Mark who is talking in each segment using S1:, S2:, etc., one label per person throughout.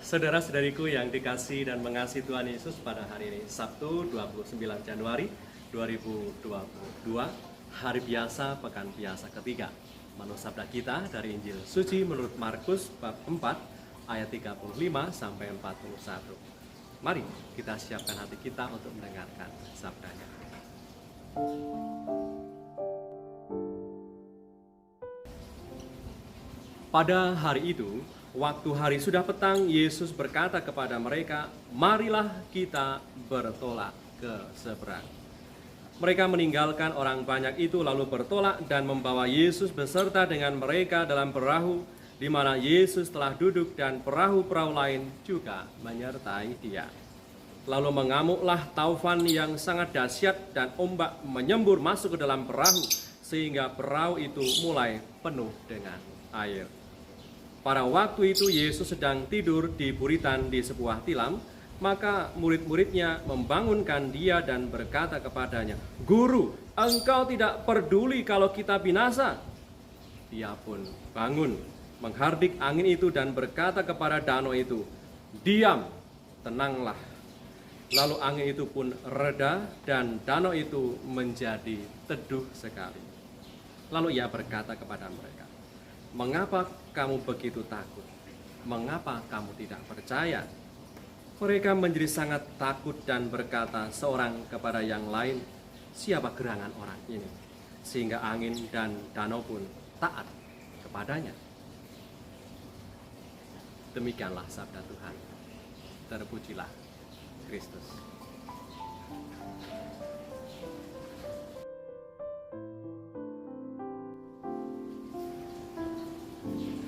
S1: Saudara-saudariku yang dikasihi dan mengasihi Tuhan Yesus, pada hari ini Sabtu 29 Januari 2022, hari biasa pekan biasa ketiga. Menurut sabda kita dari Injil Suci menurut Markus bab 4 ayat 35 sampai 41. Mari kita siapkan hati kita untuk mendengarkan sabdanya. Pada hari itu, waktu hari sudah petang, Yesus berkata kepada mereka, "Marilah kita bertolak ke seberang." Mereka meninggalkan orang banyak itu lalu bertolak dan membawa Yesus beserta dengan mereka dalam perahu di mana Yesus telah duduk, dan perahu-perahu lain juga menyertai Dia. Lalu mengamuklah taufan yang sangat dahsyat dan ombak menyembur masuk ke dalam perahu sehingga perahu itu mulai penuh dengan air. Pada waktu itu Yesus sedang tidur di buritan di sebuah tilam, maka murid-muridnya membangunkan Dia dan berkata kepadanya, "Guru, engkau tidak peduli kalau kita binasa?" Dia pun bangun, menghardik angin itu dan berkata kepada danau itu, "Diam, tenanglah." Lalu angin itu pun reda dan danau itu menjadi teduh sekali. Lalu Ia berkata kepada mereka, "Mengapa kamu begitu takut? Mengapa kamu tidak percaya?" Mereka menjadi sangat takut dan berkata seorang kepada yang lain, "Siapa gerangan orang ini, sehingga angin dan danau pun taat kepadanya?" Demikianlah sabda Tuhan. Terpujilah Kristus.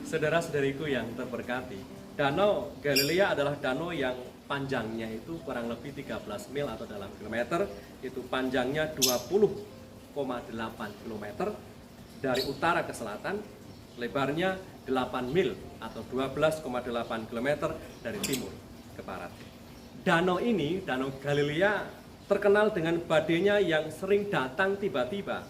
S1: Saudara-saudariku yang terberkati, Danau Galilea adalah danau yang panjangnya itu kurang lebih 13 mil atau dalam kilometer, itu panjangnya 20,8 km dari utara ke selatan, lebarnya 8 mil atau 12,8 km dari timur ke barat. Danau ini, Danau Galilea, terkenal dengan badainya yang sering datang tiba-tiba.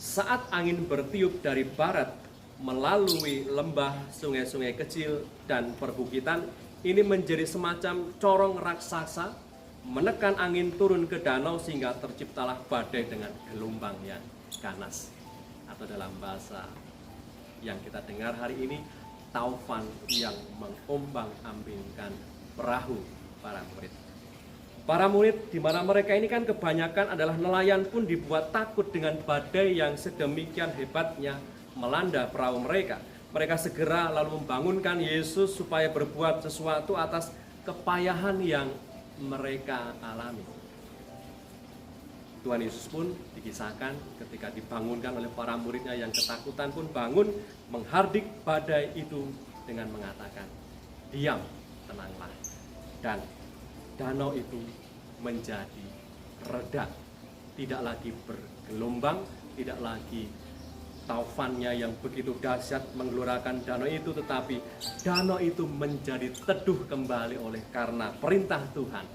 S1: Saat angin bertiup dari barat melalui lembah, sungai-sungai kecil, dan perbukitan, ini menjadi semacam corong raksasa menekan angin turun ke danau sehingga terciptalah badai dengan gelombang yang ganas, atau dalam bahasa yang kita dengar hari ini, taufan yang mengombang-ambingkan perahu para murid. Para murid, di mana mereka ini kan kebanyakan adalah nelayan, pun dibuat takut dengan badai yang sedemikian hebatnya melanda perahu mereka. Mereka segera lalu membangunkan Yesus supaya berbuat sesuatu atas kepayahan yang mereka alami. Tuhan Yesus pun dikisahkan ketika dibangunkan oleh para muridnya yang ketakutan pun bangun, menghardik badai itu dengan mengatakan, "Diam, tenanglah." Dan danau itu menjadi reda, tidak lagi bergelombang, tidak lagi taufannya yang begitu dahsyat menggelorakan danau itu, tetapi danau itu menjadi teduh kembali oleh karena perintah Tuhan,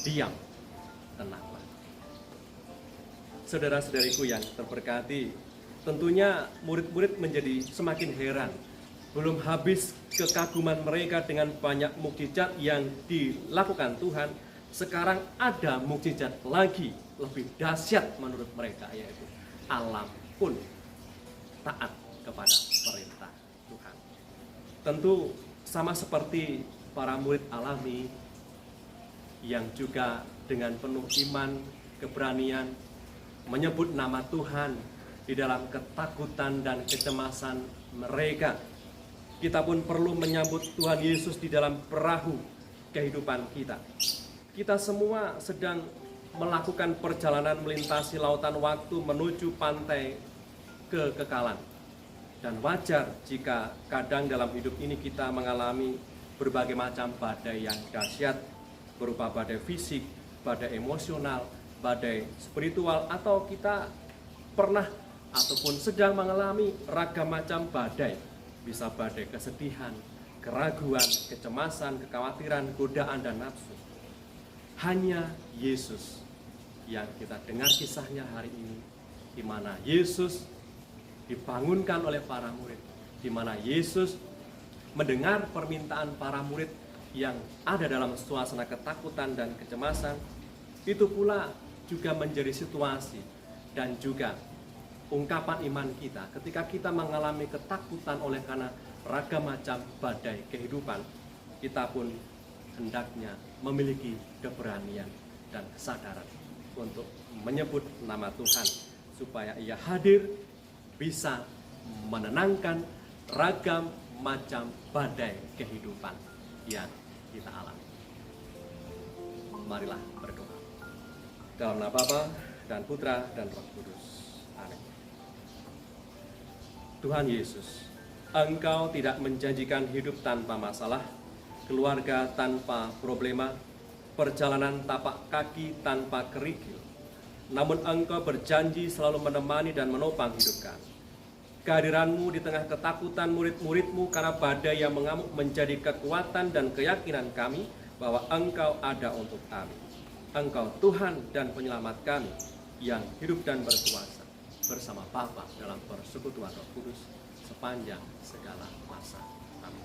S1: "Diam, tenanglah." Saudara-saudariku yang terberkati, tentunya murid-murid menjadi semakin heran. Belum habis kekaguman mereka dengan banyak mukjizat yang dilakukan Tuhan, sekarang ada mukjizat lagi lebih dahsyat menurut mereka, yaitu alam pun taat kepada perintah Tuhan. Tentu sama seperti para murid alami yang juga dengan penuh iman, keberanian menyebut nama Tuhan di dalam ketakutan dan kecemasan mereka. Kita pun perlu menyambut Tuhan Yesus di dalam perahu kehidupan kita. Kita semua sedang melakukan perjalanan melintasi lautan waktu menuju pantai kekekalan. Dan wajar jika kadang dalam hidup ini kita mengalami berbagai macam badai yang dahsyat, berupa badai fisik, badai emosional, badai spiritual, atau kita pernah ataupun sedang mengalami ragam macam badai. Bisa badai kesedihan, keraguan, kecemasan, kekhawatiran, godaan, dan nafsu. Hanya Yesus yang kita dengar kisahnya hari ini, di mana Yesus dibangunkan oleh para murid, di mana Yesus mendengar permintaan para murid yang ada dalam suasana ketakutan dan kecemasan, itu pula juga menjadi situasi dan juga ungkapan iman kita ketika kita mengalami ketakutan oleh karena ragam macam badai kehidupan. Kita pun hendaknya memiliki keberanian dan kesadaran untuk menyebut nama Tuhan supaya Ia hadir bisa menenangkan ragam macam badai kehidupan yang kita alami. Marilah berdoa. Dalam nama Bapa dan Putra dan Roh Kudus. Amin. Tuhan Yesus, Engkau tidak menjanjikan hidup tanpa masalah, keluarga tanpa problema, perjalanan tapak kaki tanpa kerikil. Namun Engkau berjanji selalu menemani dan menopang hidup kami. Kehadiran-Mu di tengah ketakutan murid-murid-Mu karena badai yang mengamuk menjadi kekuatan dan keyakinan kami bahwa Engkau ada untuk kami. Engkau Tuhan dan penyelamat kami yang hidup dan berkuasa bersama Bapa dalam persekutuan Roh Kudus sepanjang segala masa. Amin.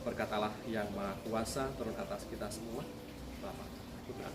S1: Berkat Allah yang Maha Kuasa turun atas kita semua, Bapa, Putra,